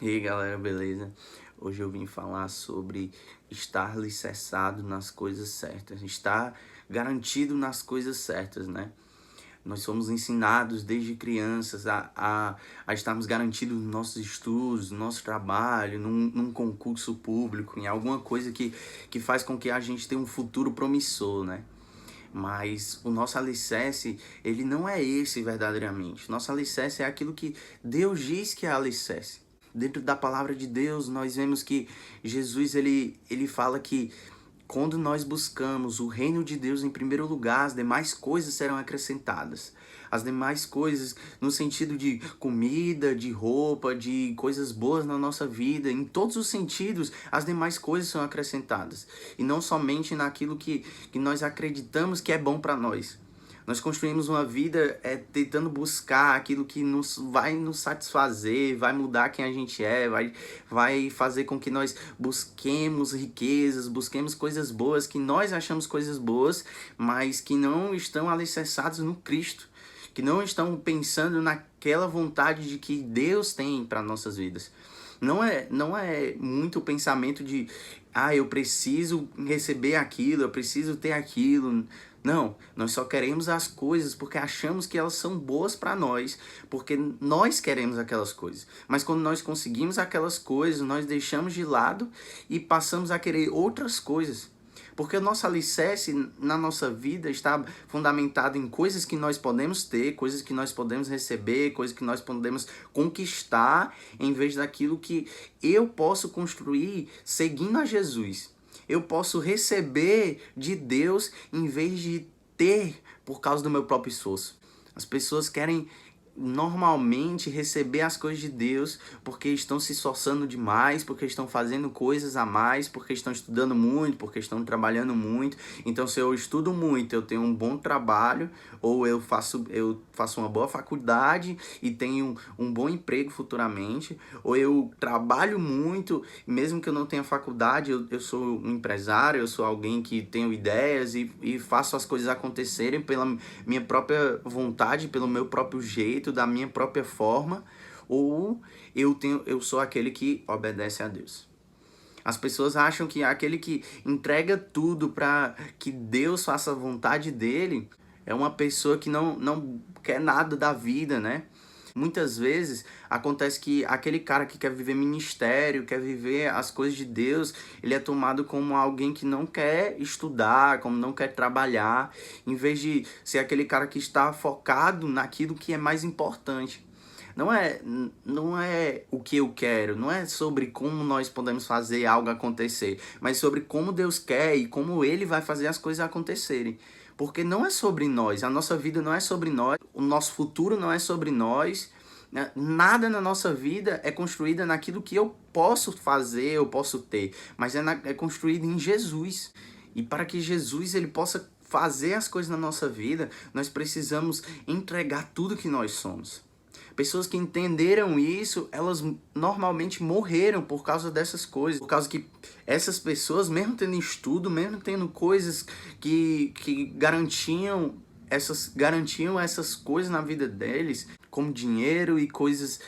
E aí galera, beleza? Hoje eu vim falar sobre estar alicerçado nas coisas certas, estar garantido nas coisas certas, né? Nós somos ensinados desde crianças a estarmos garantidos nos nossos estudos, no nosso trabalho, num concurso público, em alguma coisa que faz com que a gente tenha um futuro promissor, né? Mas o nosso alicerce, ele não é esse verdadeiramente. Nosso alicerce é aquilo que Deus diz que é alicerce. Dentro da palavra de Deus, nós vemos que Jesus, ele fala que quando nós buscamos o reino de Deus em primeiro lugar, as demais coisas serão acrescentadas. As demais coisas, no sentido de comida, de roupa, de coisas boas na nossa vida, em todos os sentidos, as demais coisas são acrescentadas. E não somente naquilo que nós acreditamos que é bom para nós. Nós construímos uma vida tentando buscar aquilo que vai nos satisfazer, vai mudar quem a gente é, vai fazer com que nós busquemos riquezas, busquemos coisas boas, que nós achamos coisas boas, mas que não estão alicerçados no Cristo, que não estão pensando naquela vontade de que Deus tem para nossas vidas. Não é muito o pensamento de, eu preciso receber aquilo, eu preciso ter aquilo. Não, nós só queremos as coisas porque achamos que elas são boas para nós, porque nós queremos aquelas coisas. Mas quando nós conseguimos aquelas coisas, nós deixamos de lado e passamos a querer outras coisas. Porque o nosso alicerce na nossa vida está fundamentado em coisas que nós podemos ter, coisas que nós podemos receber, coisas que nós podemos conquistar, em vez daquilo que eu posso construir seguindo a Jesus. Eu posso receber de Deus em vez de ter por causa do meu próprio esforço. As pessoas querem normalmente receber as coisas de Deus porque estão se esforçando demais, porque estão fazendo coisas a mais, porque estão estudando muito, porque estão trabalhando muito. Então, se eu estudo muito, eu tenho um bom trabalho, ou eu faço uma boa faculdade e tenho um bom emprego futuramente, ou eu trabalho muito, mesmo que eu não tenha faculdade, eu sou um empresário, eu sou alguém que tenho ideias e faço as coisas acontecerem pela minha própria vontade, pelo meu próprio jeito, da minha própria forma, ou eu sou aquele que obedece a Deus. As pessoas acham que aquele que entrega tudo para que Deus faça a vontade dele é uma pessoa que não quer nada da vida, né? Muitas vezes acontece que aquele cara que quer viver ministério, quer viver as coisas de Deus, ele é tomado como alguém que não quer estudar, como não quer trabalhar, em vez de ser aquele cara que está focado naquilo que é mais importante. Não é o que eu quero, não é sobre como nós podemos fazer algo acontecer, mas sobre como Deus quer e como Ele vai fazer as coisas acontecerem. Porque não é sobre nós, a nossa vida não é sobre nós, o nosso futuro não é sobre nós, né? Nada na nossa vida é construída naquilo que eu posso fazer, eu posso ter, mas é construído em Jesus. E para que Jesus ele possa fazer as coisas na nossa vida, nós precisamos entregar tudo que nós somos. Pessoas que entenderam isso, elas normalmente morreram por causa dessas coisas. Por causa que essas pessoas, mesmo tendo estudo, mesmo tendo coisas que garantiam essas coisas na vida deles, como dinheiro e coisas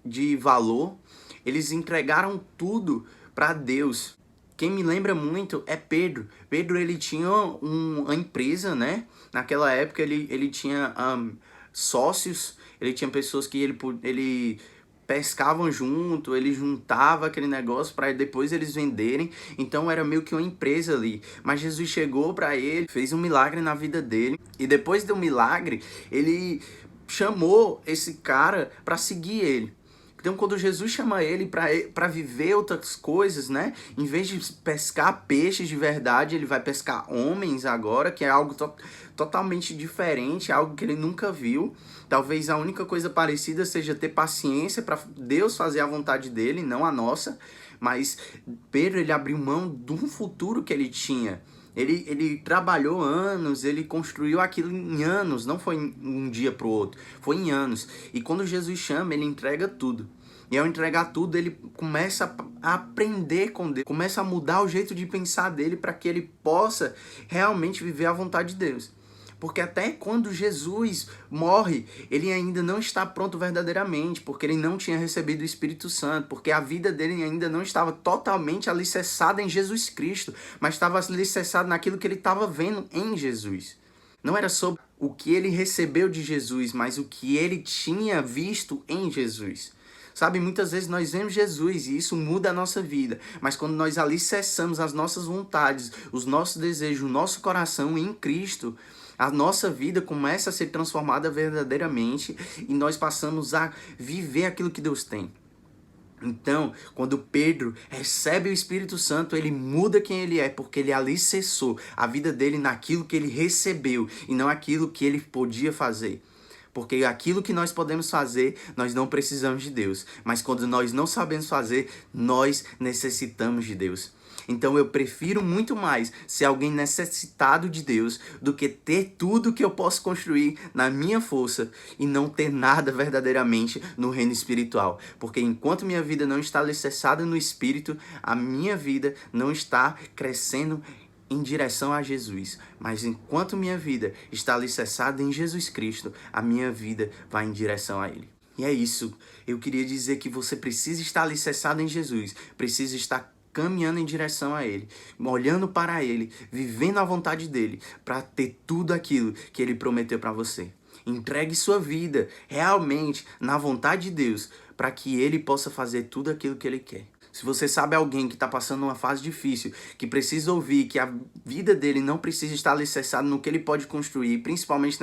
de valor, eles entregaram tudo para Deus. Quem me lembra muito é Pedro. Pedro, ele tinha uma empresa, né? Naquela época, ele tinha sócios, ele tinha pessoas que ele pescavam junto, ele juntava aquele negócio para depois eles venderem. Então era meio que uma empresa ali. Mas Jesus chegou para ele, fez um milagre na vida dele. E depois do milagre, ele chamou esse cara para seguir ele. Então, quando Jesus chama ele para viver outras coisas, né? Em vez de pescar peixes de verdade, ele vai pescar homens agora, que é algo totalmente diferente, algo que ele nunca viu. Talvez a única coisa parecida seja ter paciência para Deus fazer a vontade dele, não a nossa. Mas Pedro, ele abriu mão de um futuro que ele tinha. Ele trabalhou anos, ele construiu aquilo em anos, não foi um dia para o outro, foi em anos. E quando Jesus chama, ele entrega tudo. E ao entregar tudo, ele começa a aprender com Deus, começa a mudar o jeito de pensar dele para que ele possa realmente viver a vontade de Deus. Porque até quando Jesus morre, ele ainda não está pronto verdadeiramente, porque ele não tinha recebido o Espírito Santo, porque a vida dele ainda não estava totalmente alicerçada em Jesus Cristo, mas estava alicerçada naquilo que ele estava vendo em Jesus. Não era sobre o que ele recebeu de Jesus, mas o que ele tinha visto em Jesus. Sabe, muitas vezes nós vemos Jesus e isso muda a nossa vida, mas quando nós alicerçamos as nossas vontades, os nossos desejos, o nosso coração em Cristo, a nossa vida começa a ser transformada verdadeiramente e nós passamos a viver aquilo que Deus tem. Então, quando Pedro recebe o Espírito Santo, ele muda quem ele é, porque ele alicerçou a vida dele naquilo que ele recebeu e não aquilo que ele podia fazer. Porque aquilo que nós podemos fazer, nós não precisamos de Deus. Mas quando nós não sabemos fazer, nós necessitamos de Deus. Então eu prefiro muito mais ser alguém necessitado de Deus do que ter tudo que eu posso construir na minha força e não ter nada verdadeiramente no reino espiritual. Porque enquanto minha vida não está alicerçada no Espírito, a minha vida não está crescendo em direção a Jesus, mas enquanto minha vida está alicerçada em Jesus Cristo, a minha vida vai em direção a Ele. E é isso, eu queria dizer que você precisa estar alicerçado em Jesus, precisa estar caminhando em direção a Ele, olhando para Ele, vivendo a vontade dEle, para ter tudo aquilo que Ele prometeu para você. Entregue sua vida realmente na vontade de Deus, para que Ele possa fazer tudo aquilo que Ele quer. Se você sabe alguém que está passando uma fase difícil, que precisa ouvir que a vida dele não precisa estar alicerçada no que ele pode construir, principalmente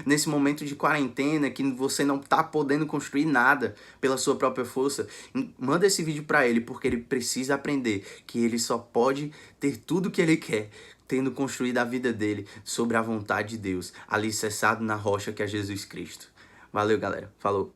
nesse momento de quarentena, que você não está podendo construir nada pela sua própria força, manda esse vídeo para ele, porque ele precisa aprender que ele só pode ter tudo que ele quer tendo construído a vida dele sobre a vontade de Deus, alicerçado na rocha que é Jesus Cristo. Valeu, galera. Falou.